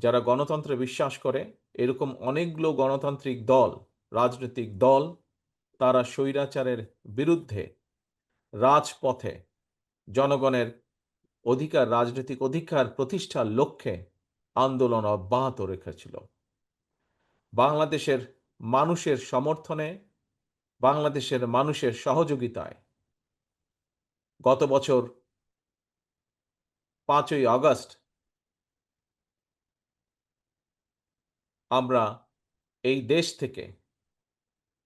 যারা গণতন্ত্রে বিশ্বাস করে, এরকম অনেকগুলো গণতান্ত্রিক দল, রাজনৈতিক দল, তারা স্বৈরাচারের বিরুদ্ধে রাজপথে জনগণের রাজনৈতিক অধিকার প্রতিষ্ঠার লক্ষ্যে আন্দোলন অব্যাহত রেখেছিল। বাংলাদেশের মানুষের সমর্থনে, বাংলাদেশের মানুষের সহযোগিতায় গত বছর 5ই আগস্ট আমরা এই দেশ থেকে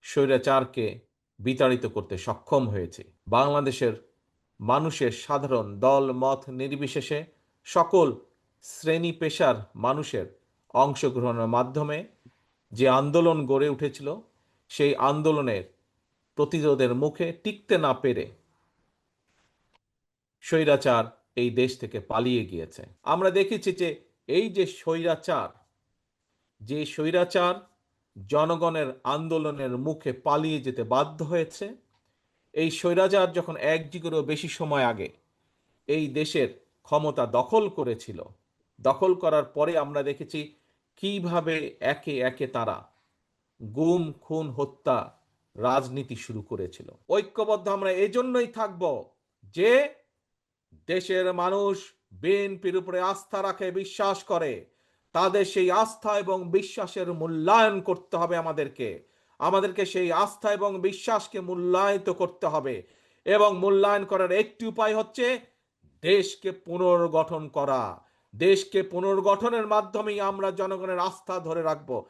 স্বৈরাচারকে বিতাড়িত করতে সক্ষম হয়েছি। বাংলাদেশের মানুষের সাধারণ দল মত নির্বিশেষে সকল শ্রেণী পেশার মানুষের অংশগ্রহণের মাধ্যমে যে আন্দোলন গড়ে উঠেছিল, সেই আন্দোলনের প্রতিরোধের মুখে টিকতে না পেরে স্বৈরাচার এই দেশ থেকে পালিয়ে গিয়েছে। আমরা দেখেছি যে এই যে স্বৈরাচার জনগণের আন্দোলনের মুখে পালিয়ে যেতে বাধ্য হয়েছে, এই স্বৈরাচার যখন এক যুগেরও বেশি সময় আগে এই দেশের ক্ষমতা দখল করেছিল, দখল করার পরে আমরা দেখেছি কিভাবে একে একে তারা গুম খুন হত্যা রাজনীতি শুরু করেছিল। ঐক্যবদ্ধ আমরা এজন্যই থাকব যে দেশের মানুষ বিএনপির উপরে আস্থা রাখে, বিশ্বাস করে। তাদের সেই আস্থা এবং বিশ্বাসের মূল্যায়ন করতে হবে। আমাদেরকে সেই আস্থা এবং বিশ্বাসকে মূল্যায়িত করতে হবে, এবং মূল্যায়ন করার একটি উপায় হচ্ছে দেশকে পুনর্গঠন করা। দেশকে পুনর্গঠনের মাধ্যমেই আমরা জনগণের আস্থা ধরে রাখবো।